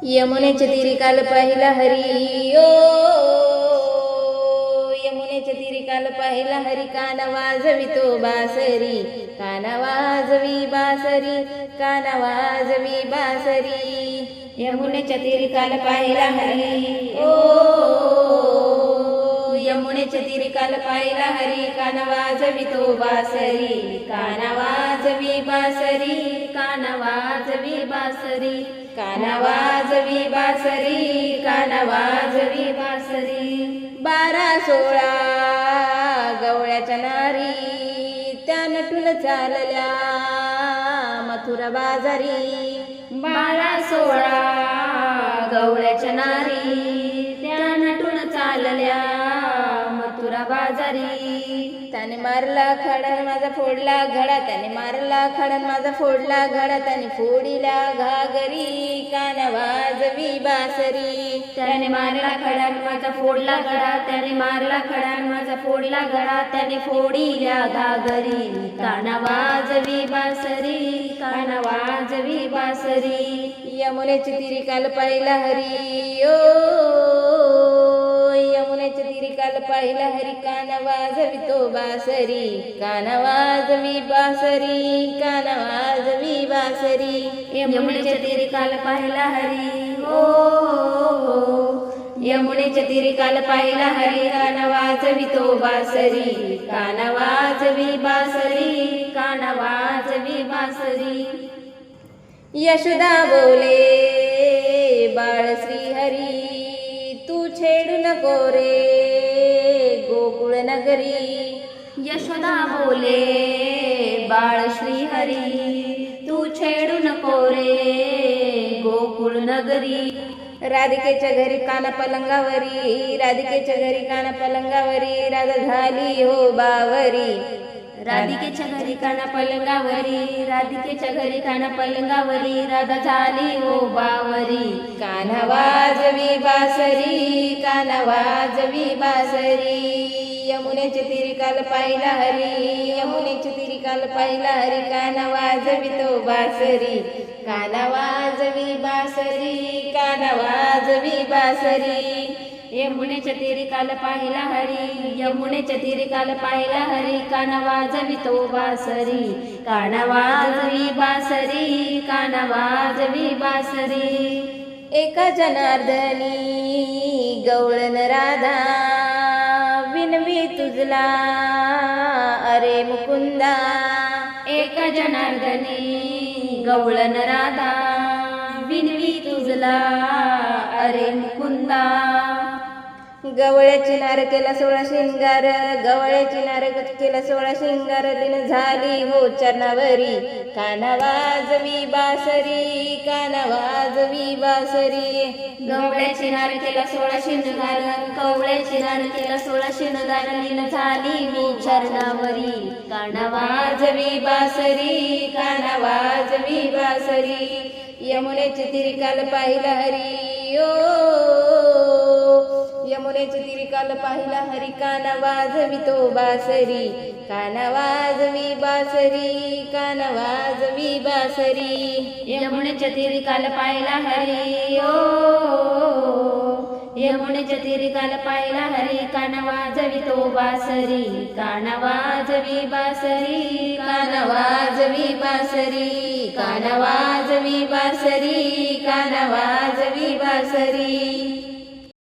यमुनेच्या तीरी काल पाहिला हरी ओ, यमुनेच्या तीरी काल पाहिला हरी, कान वाजवितो बासरी, कान वाजवी बासरी, कान वाजवी बासरी. यमुनेच्या तीरी काल पाहिला हरी ओ, यमुनेच्या तीरी काल पाहिला हरी, कान वाजवितो बासरी, कान वाजवी बासरी, कान वाजवी बासरी, कान वाजवी बासरी, कान वाजवी बासरी. 12-16 गवळ्याच्या नारी, त्या नटून चालल्या मथुरा बाजारी. 12-16 गवळ्याच्या नारी, त्या नटून चालल्या मथुरा बाजारी. त्याने मारला खडा माझा फोडला घडा, त्याने मारला खडा माझा फोडला घडा, त्याने फोडिला घागरी, कान वाजवी बासरी. त्याने मारला खडा माझा फोडला घडा, त्याने मारला खडा माझा फोडला घडा, त्याने फोडिल्या घागरी, कान वाजवी बासरी, कान वाजवी बासरी. यमुनेची तीरी काल पाहिला हरी ओ, यमुनेच्या तीरी काल पाहिला हरी, कान वाजवितो बासरी, कान वाजवी बासरी, कान वाजवी बासरी. यमुनेच्या तीरी काल पाहिला हरी ओ, यमुनेच्या तीरी काल पाहिला हरी, कान वाजवितो बासरी, कान वाजवी बासरी, कान वाजवी बासरी. यशोदा बोले बाळ श्रीहरी, तू छेडू नको रे गोकुळ नगरी. यशोदा बोले बाळ श्रीहरी, तू छेडू नको रे गोकुळ नगरी. राधिकेच्या घरी काना पलंगावरी, राधिकेच्या घरी काना पलंगावरी, राधा झाली हो बावरी. राधिकेच्या घरी काना पलंगावरी, राधिकेच्या घरी काना पलंगावरी, राधा झाली हो बावरी. कान वाजवी बासरी, कान वाजवी बासरी. यमुनेच्या तीरी काल पाहिला हरी, यमुनेच्या तीरी काल पाहिला हरी, कान वाजवितो बासरी, कान वाजवी बासरी, कान वाजवी बासरी. यमुनेच्या तीरी काल पाहिला हरी, यमुनेच्या तीरी काल पाहिला हरी, कान वाजवितो बासरी, कान वाजवी बासरी, कान वाजवी बासरी. एका जनार्दनी गवळण राधा, विनवी तुझला अरे मुकुंदा. एका जनार्दनी गवळण राधा, विनवी तुझला अरे मुकुंदा. गवळ्याची नार केला 16 शिंगार, गवळ्याची नार केला 16 शिंगार, दिन झाली हो चरणावरी, कान वाजवी बासरी, कान वाजवी बासरी. गवळ्याची नार केला 16 शिंगार, गवळ्याची नार केला 16 शिंगार, दिन झाली हो चरणावरी, कान वाजवी बासरी, कान वाजवी बासरी. यमुनेच्या तीरी काल पाहिला हरी ओ, यमुनेच्या तीरी काल पाहिला हरी, कान वाजवितो बासरी, कान वाजवी बासरी, कान वाजवी बासरी. यमुनेच्या तीरी काल पाहिला हरी ओ, यमुनेच्या तीरी काल पाहिला हरी, कान वाजवितो बासरी, कान वाजवी बासरी, कान वाजवी बासरी, कान वाजवी बासरी, कान वाजवी बासरी.